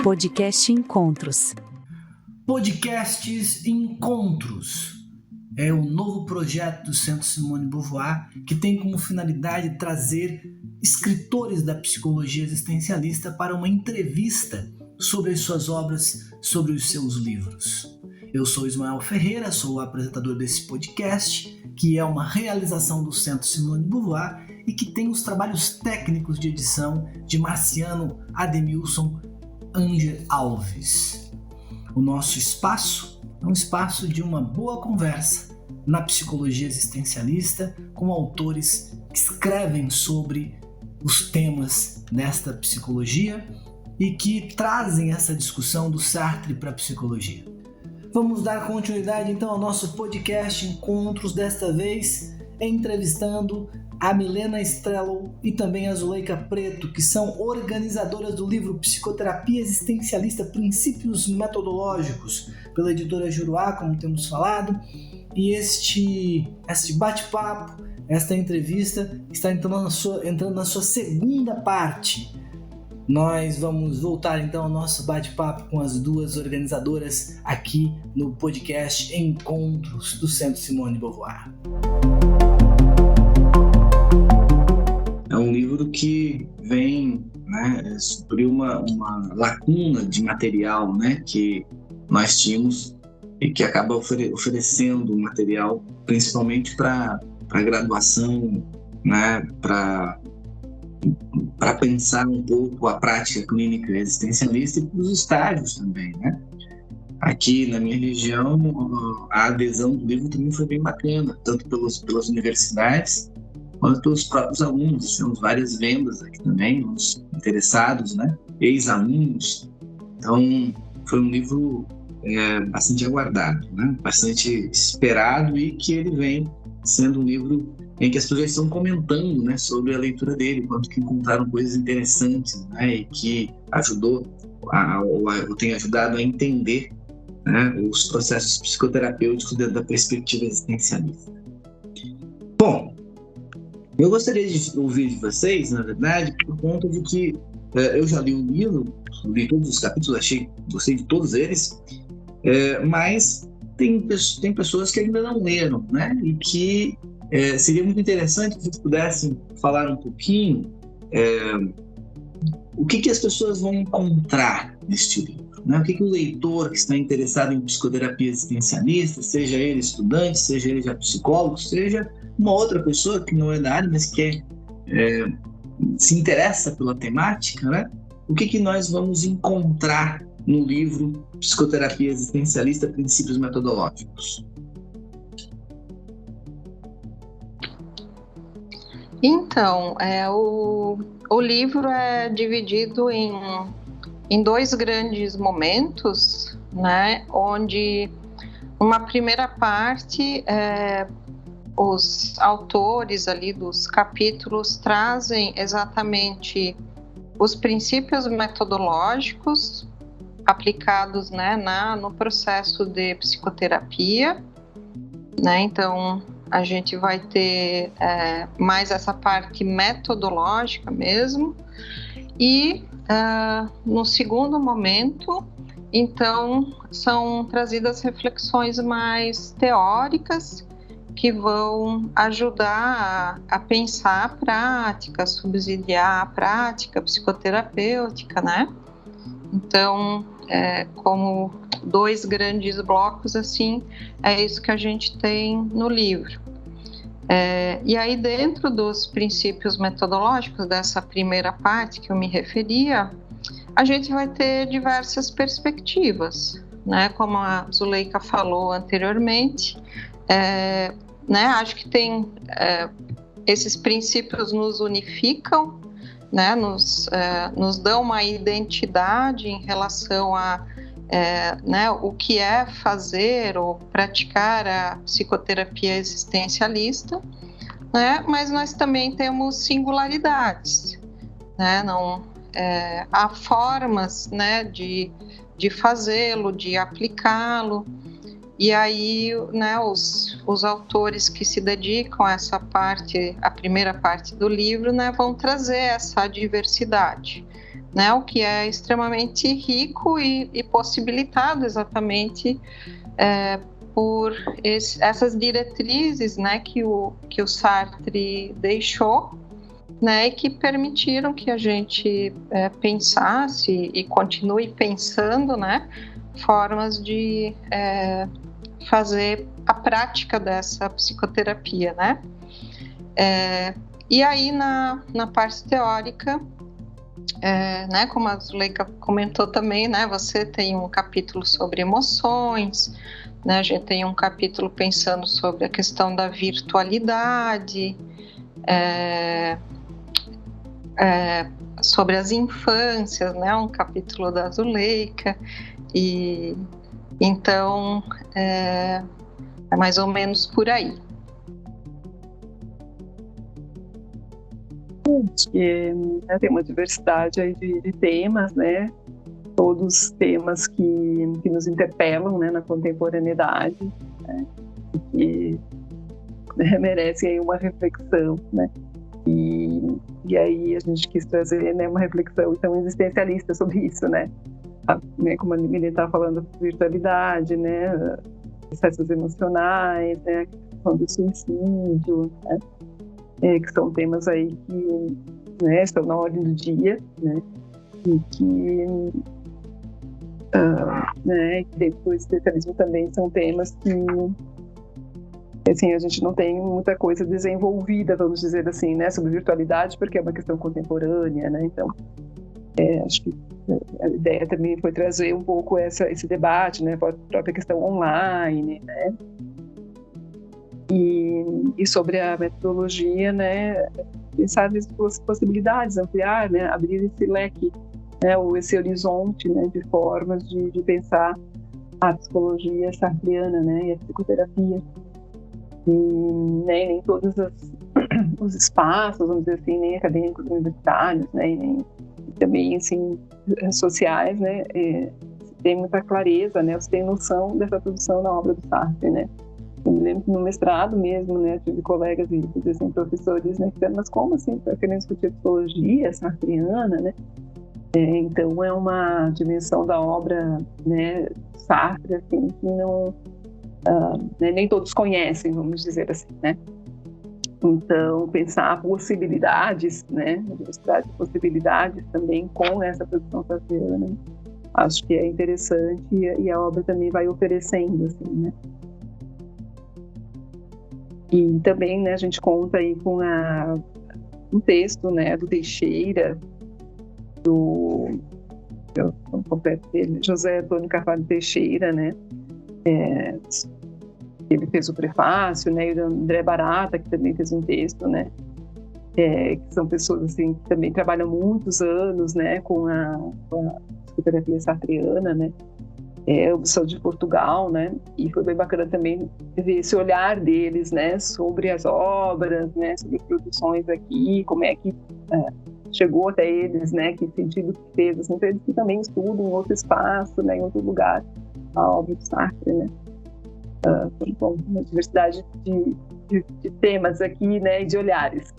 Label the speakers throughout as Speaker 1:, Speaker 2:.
Speaker 1: Podcast Encontros.
Speaker 2: Podcasts Encontros é o novo projeto do Centro Simone de Beauvoir que tem como finalidade trazer escritores da psicologia existencialista para uma entrevista sobre as suas obras, sobre os seus livros. Eu sou Ismael Ferreira, sou o apresentador desse podcast, que é uma realização do Centro Simone de Beauvoir e que tem os trabalhos técnicos de edição de Marciano Ademilson Anger Alves. O nosso espaço é um espaço de uma boa conversa na psicologia existencialista com autores que escrevem sobre os temas desta psicologia e que trazem essa discussão do Sartre para a psicologia. Vamos dar continuidade então ao nosso podcast Encontros, desta vez entrevistando a Milena Strello e também a Zuleika Preto, que são organizadoras do livro Psicoterapia Existencialista, Princípios Metodológicos, pela editora Juruá, como temos falado. E este bate-papo, esta entrevista está entrando na sua segunda parte. Nós vamos voltar então ao nosso bate-papo com as duas organizadoras aqui no podcast Encontros do Centro Simone de Beauvoir.
Speaker 3: É um livro que vem suprir uma lacuna de material que nós tínhamos e que acaba oferecendo material principalmente para a graduação, para pensar um pouco a prática clínica existencialista e para os estágios também. Aqui na minha região, a adesão do livro também foi bem bacana, tanto pelas universidades quanto pelos próprios alunos. Tivemos várias vendas aqui também, os interessados, ex-alunos. Então, foi um livro bastante aguardado, bastante esperado, e que ele vem sendo um livro em que as pessoas estão comentando sobre a leitura dele, quanto que encontraram coisas interessantes, e que tem ajudado a entender os processos psicoterapêuticos dentro da perspectiva existencialista. Bom, eu gostaria de ouvir de vocês, na verdade, por conta de que eu já li o livro, li todos os capítulos, gostei de todos eles, mas tem pessoas que ainda não leram, e que seria muito interessante que vocês pudessem falar um pouquinho o que as pessoas vão encontrar neste livro. O que o leitor que está interessado em psicoterapia existencialista, seja ele estudante, seja ele já psicólogo, seja uma outra pessoa que não é da área, mas que se interessa pela temática, o que nós vamos encontrar no livro Psicoterapia Existencialista, Princípios Metodológicos?
Speaker 4: Então, o livro é dividido em dois grandes momentos, onde uma primeira parte os autores ali dos capítulos trazem exatamente os princípios metodológicos aplicados no processo de psicoterapia, Então a gente vai ter mais essa parte metodológica mesmo, e no segundo momento, então, são trazidas reflexões mais teóricas que vão ajudar a pensar a prática, subsidiar a prática psicoterapêutica, Então, como dois grandes blocos, assim, é isso que a gente tem no livro. E aí, dentro dos princípios metodológicos dessa primeira parte que eu me referia, a gente vai ter diversas perspectivas, Como a Zuleika falou anteriormente, acho que tem esses princípios nos unificam, nos dão uma identidade em relação a o que é fazer ou praticar a psicoterapia existencialista, mas nós também temos singularidades, há formas de fazê-lo, de aplicá-lo. E aí, os autores que se dedicam a essa parte, a primeira parte do livro, vão trazer essa diversidade, né, o que é extremamente rico e possibilitado exatamente por essas diretrizes, né, que o Sartre deixou, né, e que permitiram que a gente pensasse e continue pensando, né, formas de fazer a prática dessa psicoterapia, né? E aí na parte teórica, né, como a Zuleika comentou também, né, você tem um capítulo sobre emoções, né, a gente tem um capítulo pensando sobre a questão da virtualidade, sobre as infâncias, né, um capítulo da Zuleika, e então é mais ou menos por aí.
Speaker 5: Acho que tem uma diversidade aí de temas, né? Todos temas que nos interpelam, né, na contemporaneidade, né? E que merecem aí uma reflexão, né? E aí a gente quis trazer, né, uma reflexão então existencialista sobre isso, né? Como a Emília está falando, virtualidade, né? Processos emocionais, né? A questão do suicídio, né? Que são temas aí que, né, estão na ordem do dia, né? E que né, dentro do existencialismo também são temas que, assim, a gente não tem muita coisa desenvolvida, vamos dizer assim, né, sobre virtualidade, porque é uma questão contemporânea, né? Então, acho que a ideia também foi trazer um pouco esse debate, né, a própria questão online, né? E sobre a metodologia, né, pensar nas possibilidades, ampliar, né, abrir esse leque, né, ou esse horizonte, né, de formas de pensar a psicologia sartreana, né, e a psicoterapia. E, né, nem todos os espaços, vamos dizer assim, nem acadêmicos, universitários, né, e nem também assim sociais, né, tem muita clareza, né, você tem noção dessa produção na obra do Sartre, né. Eu me lembro que no mestrado mesmo, né, tive colegas e assim, professores, né, que disseram, mas como assim, está querendo discutir psicologia sartreana, né? Então é uma dimensão da obra, né, Sartre, assim, que não, né, nem todos conhecem, vamos dizer assim, né? Então pensar possibilidades, né, a diversidade de possibilidades também com essa produção sartreana, acho que é interessante e a obra também vai oferecendo, assim, né? E também, né, a gente conta aí com um texto, né, do Teixeira, José Antônio Carvalho Teixeira, né, ele fez o prefácio, né, e o André Barata, que também fez um texto, né, que são pessoas assim, que também trabalham muitos anos, né, com a psicoterapia sartreana, né, eu sou de Portugal, né, e foi bem bacana também ver esse olhar deles, né, sobre as obras, né, sobre as produções aqui, como é que chegou até eles, né, que sentido que fez, assim, então eles que também estudam em outro espaço, né, em outro lugar, a obra do Sartre, né. Bom, uma diversidade de temas aqui, né, e de olhares.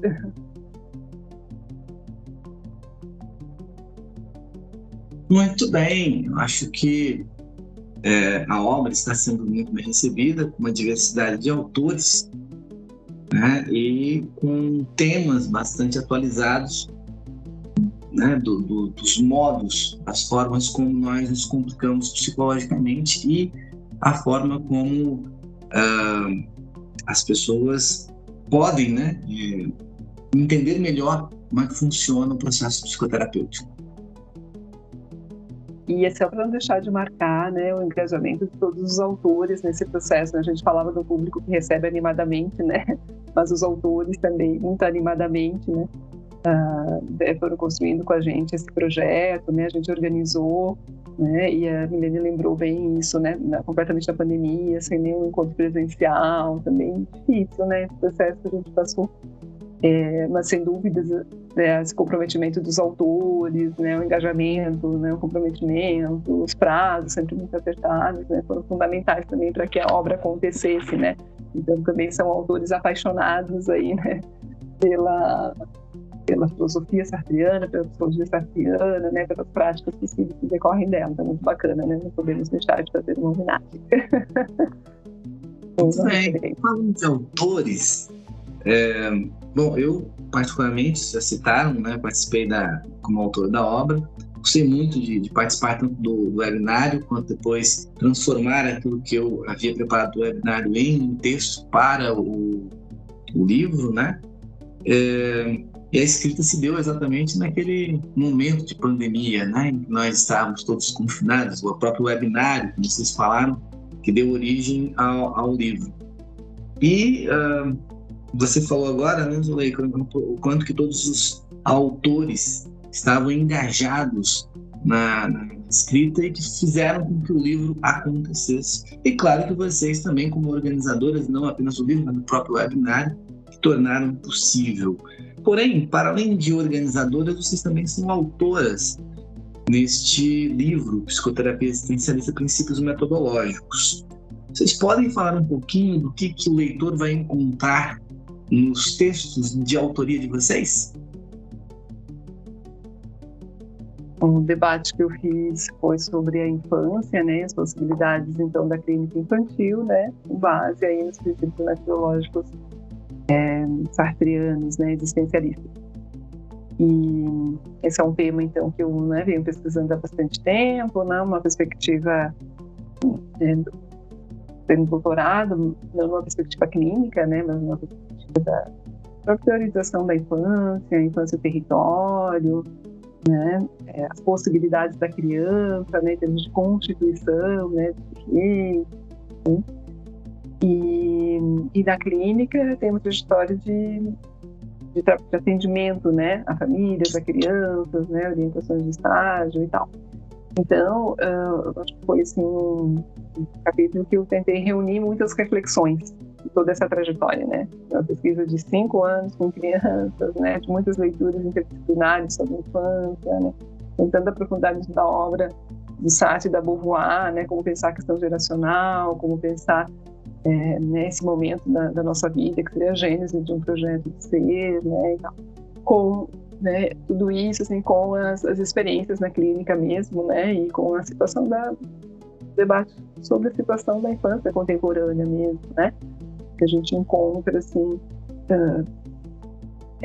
Speaker 3: Muito bem, eu acho que a obra está sendo muito bem recebida, com uma diversidade de autores, né, e com temas bastante atualizados, né, dos modos, das formas como nós nos complicamos psicologicamente e a forma como as pessoas podem, né, entender melhor como é que funciona o processo psicoterapêutico.
Speaker 5: E é só para não deixar de marcar, né, o engajamento de todos os autores nesse processo, né? A gente falava do público que recebe animadamente, né, mas os autores também muito animadamente, né, foram construindo com a gente esse projeto, né, a gente organizou, né, e a Milene lembrou bem isso, né, completamente na pandemia, sem nenhum encontro presencial, também difícil, né, esse processo que a gente passou. Mas sem dúvidas, né, esse comprometimento dos autores, né, o engajamento, né, o comprometimento, os prazos sempre muito apertados, né, foram fundamentais também para que a obra acontecesse, né. Então também são autores apaixonados aí, né, pela filosofia sartriana, pela psicologia sartriana, né, pelas práticas que se decorrem dela. Então, é muito bacana, né? Não podemos deixar de fazer uma homenagem.
Speaker 3: Muito bem. Falando de autores, bom, eu particularmente, já citaram, né, participei como autor da obra, gostei muito de participar tanto do webinário, quanto depois transformar aquilo que eu havia preparado do webinário em um texto para o livro, né? E a escrita se deu exatamente naquele momento de pandemia, né, em que nós estávamos todos confinados, o próprio webinário, como vocês falaram, que deu origem ao livro. E você falou agora, né, Zulei, o quanto que todos os autores estavam engajados na escrita e que fizeram com que o livro acontecesse. E claro que vocês também, como organizadoras, não apenas do livro, mas do próprio webinário, tornaram possível. Porém, para além de organizadoras, vocês também são autoras neste livro, Psicoterapia Existencialista, Princípios Metodológicos. Vocês podem falar um pouquinho do que o leitor vai encontrar nos textos de autoria de vocês?
Speaker 5: O debate que eu fiz foi sobre a infância, né, as possibilidades, então, da clínica infantil, né, com base aí nos princípios metodológicos sartrianos, né, existencialistas. E esse é um tema, então, que eu, né, venho pesquisando há bastante tempo, né, uma perspectiva tendo doutorado, não numa perspectiva clínica, né, mas numa perspectiva da priorização da infância, território, né, as possibilidades da criança, né, em termos de constituição, né, de sujeito, né. E na clínica tem uma trajetória de atendimento, né, a famílias, a crianças, né, orientações de estágio e tal. Então, acho que foi assim, um capítulo que eu tentei reunir muitas reflexões de toda essa trajetória, né, uma pesquisa de 5 anos com crianças, né, de muitas leituras interdisciplinares sobre a infância, né, tentando aprofundar isso da obra do Sartre e da Beauvoir, né, como pensar a questão geracional, como pensar nesse momento da nossa vida, que seria a gênese de um projeto de ser, né, e tal. Com, né, tudo isso, assim, com as experiências na clínica mesmo, né, e com a situação do debate sobre a situação da infância contemporânea mesmo, né, que a gente encontra, assim,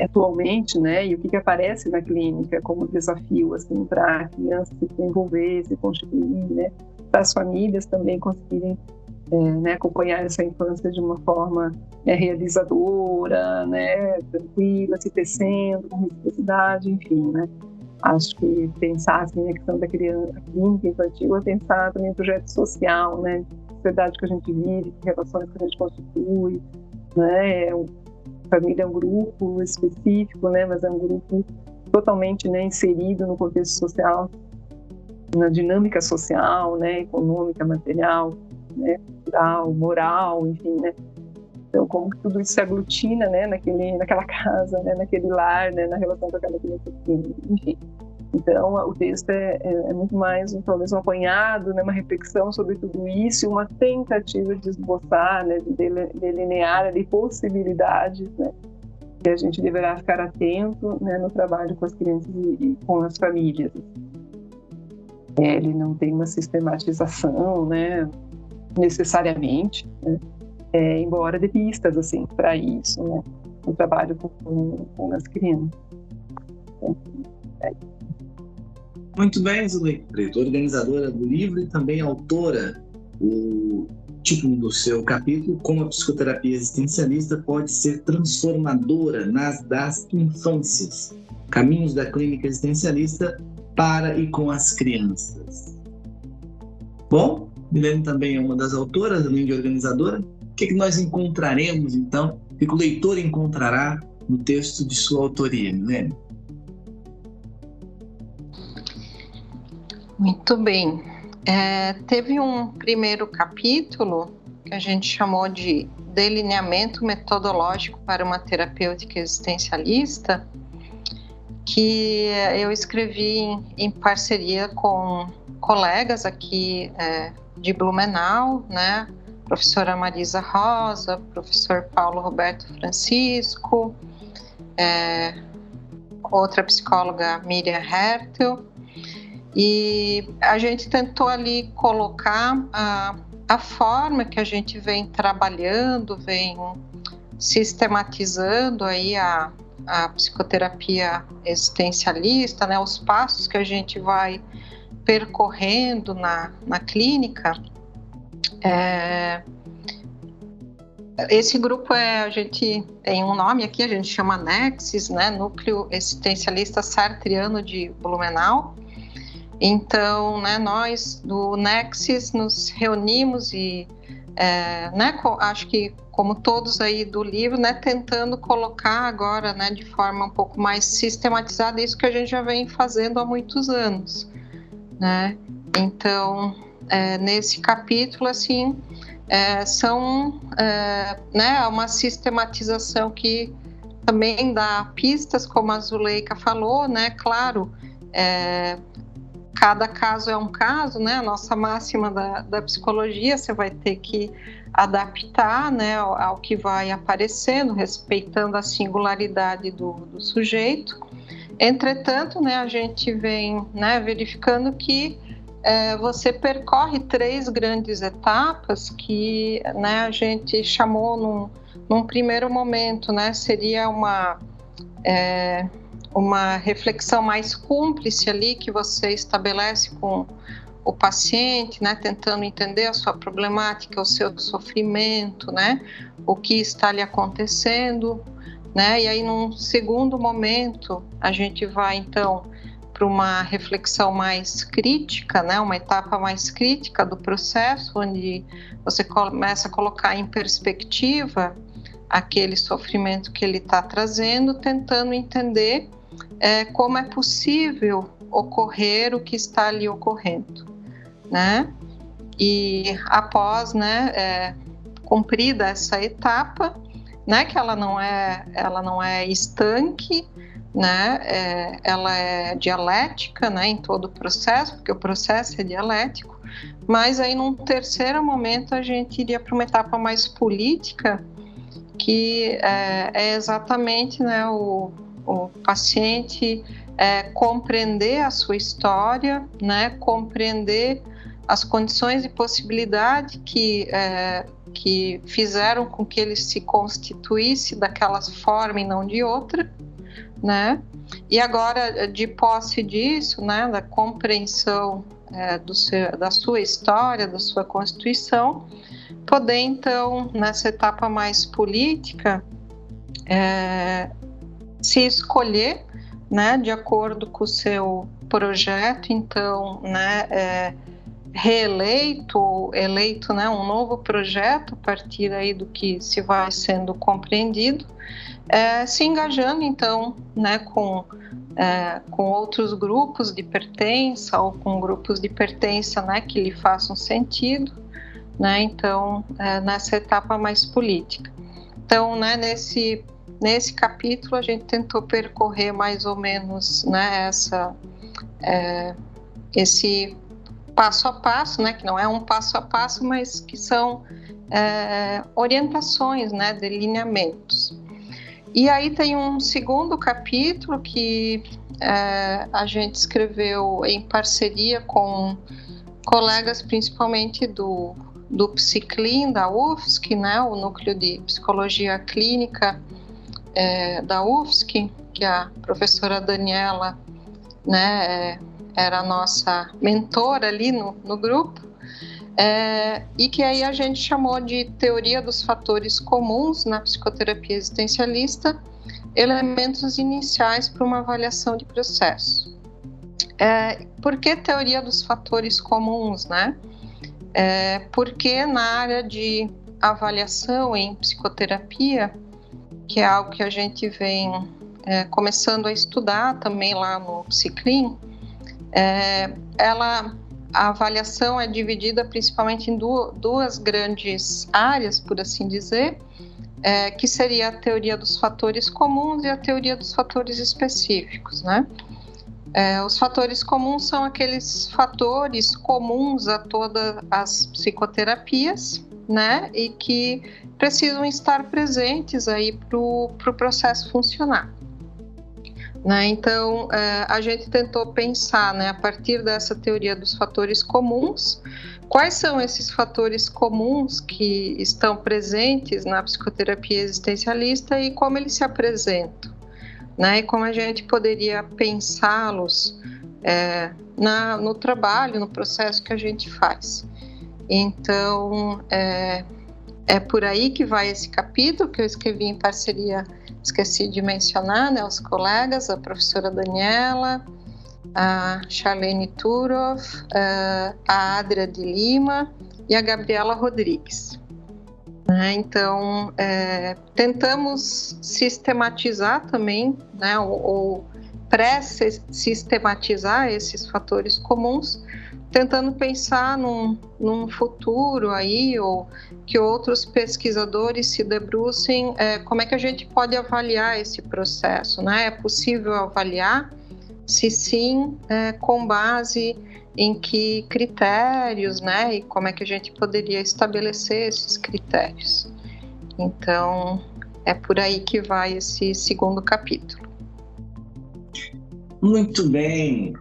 Speaker 5: atualmente, né, e o que aparece na clínica como desafio, assim, para a criança se desenvolver, se constituir, né, para as famílias também conseguirem né, acompanhar essa infância de uma forma realizadora, né, tranquila, se tecendo, com reciprocidade, enfim, né. Acho que pensar assim, a questão da criança, a clínica infantil, é pensar também o projeto social, né, sociedade que a gente vive, relações que a gente constitui, né, família é um grupo específico, né, mas é um grupo totalmente, né, inserido no contexto social, na dinâmica social, né, econômica, material, né, cultural, moral, enfim, né. Então, como que tudo isso se aglutina, né, naquela casa, né, naquele lar, né, na relação com aquela criança, enfim. Então, o texto é muito mais, talvez, um apanhado, né, uma reflexão sobre tudo isso, uma tentativa de esboçar, né, de delinear ali possibilidades, né, que a gente deverá ficar atento, né, no trabalho com as crianças e com as famílias. Ele não tem uma sistematização, né, necessariamente, né, embora dê pistas assim para isso, né, no trabalho com as crianças.
Speaker 3: Muito bem, Zulei Preto, organizadora do livro e também autora. O título do seu capítulo, Como a Psicoterapia Existencialista Pode Ser Transformadora das Infâncias, Caminhos da Clínica Existencialista para e com as Crianças. Bom, Milene também é uma das autoras, além de organizadora. O que nós encontraremos, então, o que o leitor encontrará no texto de sua autoria, Milene?
Speaker 4: Muito bem. Teve um primeiro capítulo que a gente chamou de Delineamento Metodológico para uma Terapêutica Existencialista, que eu escrevi em parceria com colegas aqui de Blumenau, né? Professora Marisa Rosa, professor Paulo Roberto Francisco, outra psicóloga, Miriam Hertel, e a gente tentou ali colocar a forma que a gente vem trabalhando, vem sistematizando aí a psicoterapia existencialista, né, os passos que a gente vai percorrendo na clínica. Esse grupo a gente tem um nome aqui, a gente chama NEXIS, né, Núcleo Existencialista Sartriano de Blumenau. Então, né, nós do NEXIS nos reunimos e, né, acho que como todos aí do livro, né, tentando colocar agora, né, de forma um pouco mais sistematizada isso que a gente já vem fazendo há muitos anos, né? Então, nesse capítulo, assim, são, né, uma sistematização que também dá pistas, como a Zuleika falou, né? Claro, cada caso é um caso, né? A nossa máxima da psicologia, você vai ter que adaptar, né, ao que vai aparecendo, respeitando a singularidade do sujeito. Entretanto, né, a gente vem, né, verificando que você percorre 3 grandes etapas que, né, a gente chamou num primeiro momento, né, seria uma reflexão mais cúmplice ali que você estabelece com o paciente, né, tentando entender a sua problemática, o seu sofrimento, né, o que está lhe acontecendo, né, e aí num segundo momento a gente vai então para uma reflexão mais crítica, né, uma etapa mais crítica do processo, onde você começa a colocar em perspectiva aquele sofrimento que ele está trazendo, tentando entender como é possível ocorrer o que está ali ocorrendo, né? E após, né, cumprida essa etapa, né, que ela não é estanque, né? Ela é dialética, né, em todo o processo, porque o processo é dialético. Mas aí num terceiro momento a gente iria para uma etapa mais política, que é exatamente, né, o paciente compreender a sua história, né, compreender as condições e possibilidade que fizeram com que ele se constituísse daquela forma e não de outra, né? E agora, de posse disso, né, da compreensão da sua história, da sua constituição, poder então, nessa etapa mais política, se escolher, né, de acordo com o seu projeto, então, né, eleito, né, um novo projeto a partir aí do que se vai sendo compreendido, se engajando então, né, com outros grupos de pertença ou com grupos de pertença, né, que lhe façam sentido, né, então nessa etapa mais política. Então, né, nesse capítulo a gente tentou percorrer mais ou menos, né, esse passo a passo, né, que não é um passo a passo, mas que são orientações, né, delineamentos. E aí tem um segundo capítulo que a gente escreveu em parceria com colegas, principalmente do Psiclin, da UFSC, né, o Núcleo de Psicologia Clínica da UFSC, que a professora Daniela, né, era a nossa mentora ali no grupo, e que aí a gente chamou de teoria dos fatores comuns na psicoterapia existencialista, elementos iniciais para uma avaliação de processo. Por que teoria dos fatores comuns, né? Porque na área de avaliação em psicoterapia, que é algo que a gente vem começando a estudar também lá no Psiclin, a avaliação é dividida principalmente em duas grandes áreas, por assim dizer, que seria a teoria dos fatores comuns e a teoria dos fatores específicos, né? Os fatores comuns são aqueles fatores comuns a todas as psicoterapias, né? E que precisam estar presentes aí para o processo funcionar. né? Então, a gente tentou pensar, né, a partir dessa teoria dos fatores comuns, quais são esses fatores comuns que estão presentes na psicoterapia existencialista e como eles se apresentam, né? E como a gente poderia pensá-los no trabalho, no processo que a gente faz. Então, é por aí que vai esse capítulo, que eu escrevi em parceria, esqueci de mencionar, né, os colegas, a professora Daniela, a Charlene Turov, a Adria de Lima e a Gabriela Rodrigues. Então, tentamos sistematizar também, né, ou pré-sistematizar esses fatores comuns, tentando pensar num futuro aí, ou que outros pesquisadores se debrucem, como é que a gente pode avaliar esse processo, né? É possível avaliar? Se sim, com base em que critérios, né? E como é que a gente poderia estabelecer esses critérios. Então, é por aí que vai esse segundo capítulo.
Speaker 3: Muito bem,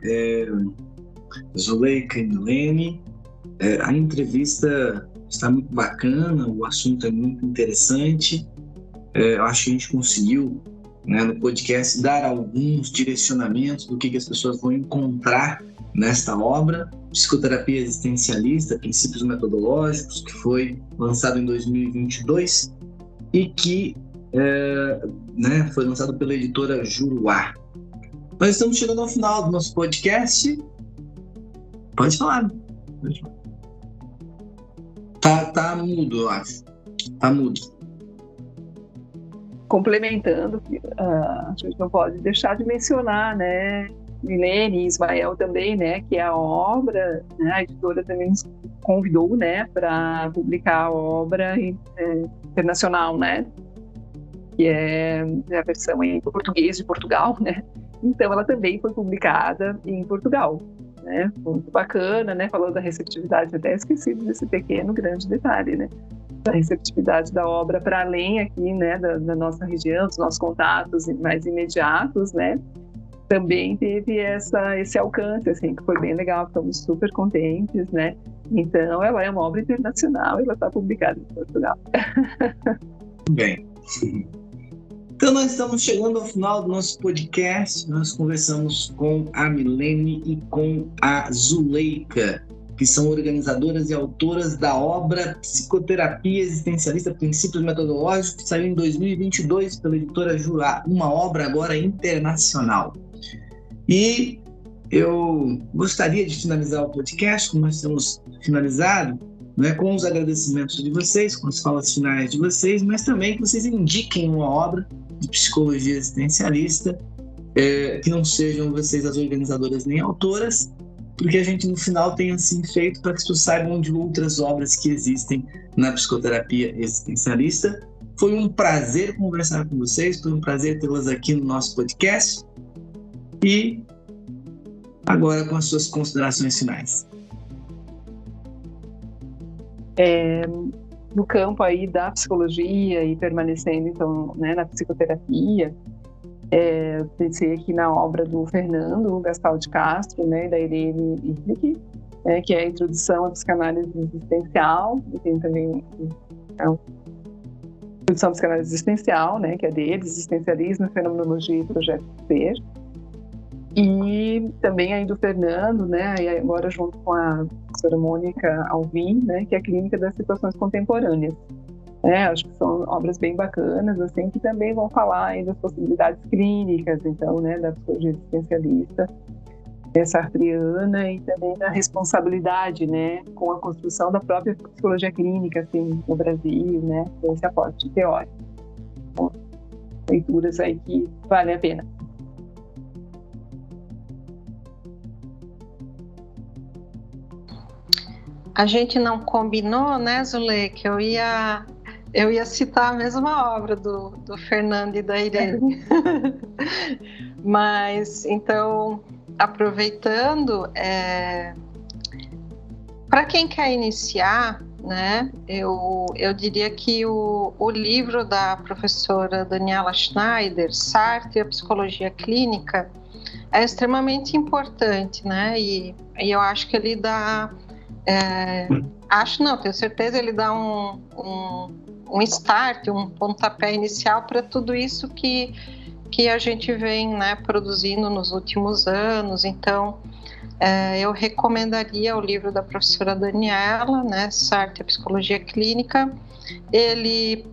Speaker 3: Zuleika e Milene, a entrevista está muito bacana, o assunto é muito interessante. Eu acho que a gente conseguiu, né, no podcast, dar alguns direcionamentos do que as pessoas vão encontrar nesta obra, Psicoterapia Existencialista, Princípios Metodológicos, que foi lançado em 2022 e que foi lançado pela editora Juruá. Nós estamos chegando ao final do nosso podcast. Pode falar. Tá mudo, eu acho. Tá mudo.
Speaker 5: Complementando, a gente não pode deixar de mencionar, né, Milene e Ismael também, né, que é a obra, né, a editora também nos convidou, né, para publicar a obra internacional, né, que é a versão em português de Portugal, né. Então, ela também foi publicada em Portugal, né? Muito bacana, né? Falando da receptividade, até esqueci desse pequeno, grande detalhe, né? Da receptividade da obra para além aqui, né? Da nossa região, dos nossos contatos mais imediatos, né? Também teve esse alcance, assim, que foi bem legal, estamos super contentes, né? Então, ela é uma obra internacional e ela está publicada em Portugal.
Speaker 3: Bem. Então, nós estamos chegando ao final do nosso podcast. Nós conversamos com a Milene e com a Zuleika, que são organizadoras e autoras da obra Psicoterapia Existencialista, Princípios Metodológicos, que saiu em 2022 pela editora Juruá, uma obra agora internacional. E eu gostaria de finalizar o podcast, como nós temos finalizado, né, com os agradecimentos de vocês, com as falas finais de vocês, mas também que vocês indiquem uma obra de psicologia existencialista, que não sejam vocês as organizadoras nem autoras, porque a gente no final tem assim feito para que vocês saibam de outras obras que existem na psicoterapia existencialista. Foi um prazer conversar com vocês, foi um prazer tê-las aqui no nosso podcast. E agora com as suas considerações finais.
Speaker 5: No campo aí da psicologia e permanecendo então, né, na psicoterapia, pensei aqui na obra do Fernando Gastal de Castro, né, da Irene Irlich, que é a Introdução à Psicanálise Existencial, e tem também a Introdução à Psicanálise Existencial, né, que é dele, Existencialismo, Fenomenologia e Projeto de Ser. E também aí do Fernando, né, e agora junto com a professora Mônica Alvim, né, que é a Clínica das Situações Contemporâneas. Acho que são obras bem bacanas, assim, que também vão falar aí das possibilidades clínicas, então, né, da psicologia existencialista, sartriana, e também da responsabilidade, né, com a construção da própria psicologia clínica, assim, no Brasil, né, com esse aporte teórico. Então, leituras aí que valem a pena.
Speaker 4: A gente não combinou, né, Zule, que eu ia citar a mesma obra do Fernando e da Irene. Mas, então, aproveitando, para quem quer iniciar, né, eu diria que o livro da professora Daniela Schneider, Sartre e a Psicologia Clínica, é extremamente importante, né, e eu acho que ele dá, tenho certeza, ele dá um start, um pontapé inicial para tudo isso que a gente vem, né, produzindo nos últimos anos. Então, eu recomendaria o livro da professora Daniela, né, Sartre e a Psicologia Clínica. Ele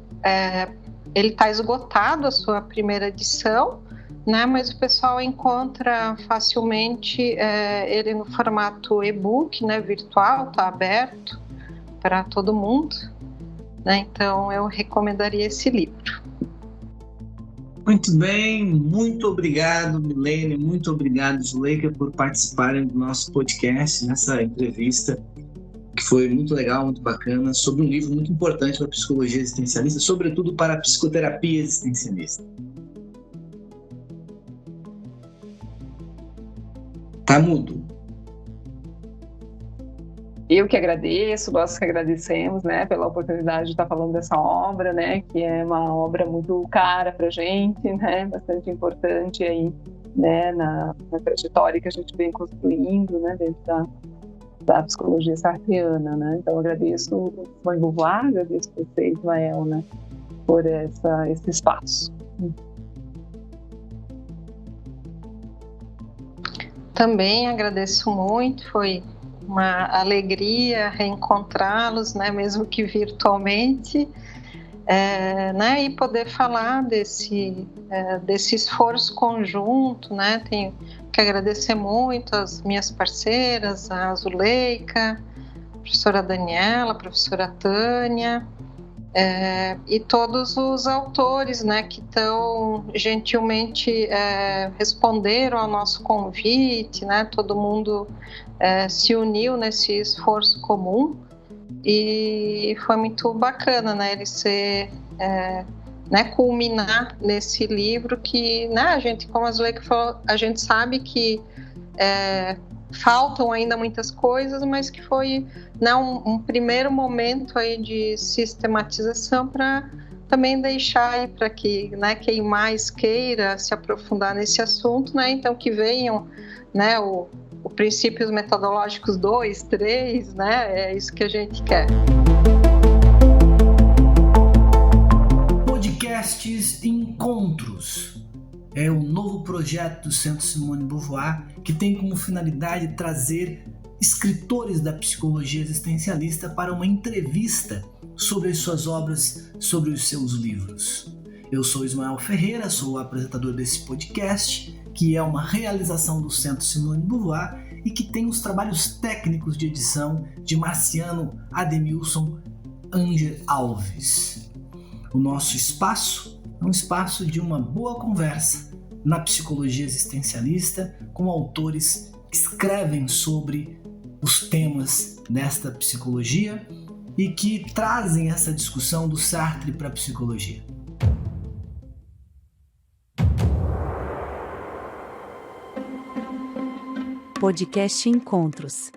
Speaker 4: está esgotado, a sua primeira edição, né, mas o pessoal encontra facilmente ele no formato e-book, né, virtual, está aberto para todo mundo, né, então eu recomendaria esse livro.
Speaker 3: Muito bem, muito obrigado, Milene, muito obrigado, Zuleika, por participarem do nosso podcast, nessa entrevista, que foi muito legal, muito bacana, sobre um livro muito importante para a psicologia existencialista, sobretudo para a psicoterapia existencialista. Tá mudo.
Speaker 5: Eu que agradeço, nós que agradecemos, né, pela oportunidade de estar falando dessa obra, né, que é uma obra muito cara para a gente, né, bastante importante aí, né, na trajetória que a gente vem construindo, né, dentro da psicologia sartreana, né. Então, eu agradeço o Simone de Beauvoir, agradeço você, Ismael, né, por esse espaço.
Speaker 4: Também agradeço muito, foi uma alegria reencontrá-los, né, mesmo que virtualmente, né, e poder falar desse esforço conjunto, né. Tenho que agradecer muito as minhas parceiras, a Zuleika, a professora Daniela, a professora Tânia, e todos os autores, né, que tão gentilmente responderam ao nosso convite, né, todo mundo se uniu nesse esforço comum e foi muito bacana, né, ele ser, né, culminar nesse livro que, né, a gente, como a Zuleika falou, a gente sabe que faltam ainda muitas coisas, mas que foi, né, um primeiro momento aí de sistematização para também deixar aí para que, né, quem mais queira se aprofundar nesse assunto, né, então que venham, né, o princípios metodológicos 2, 3, né, é isso que a gente quer.
Speaker 2: Podcasts Encontros é o novo projeto do Centro Simone de Beauvoir que tem como finalidade trazer escritores da psicologia existencialista para uma entrevista sobre as suas obras, sobre os seus livros. Eu sou Ismael Ferreira, sou o apresentador desse podcast, que é uma realização do Centro Simone de Beauvoir e que tem os trabalhos técnicos de edição de Marciano Ademilson Anger Alves. O nosso espaço é um espaço de uma boa conversa na psicologia existencialista com autores que escrevem sobre os temas desta psicologia e que trazem essa discussão do Sartre para a psicologia.
Speaker 1: Podcast Encontros.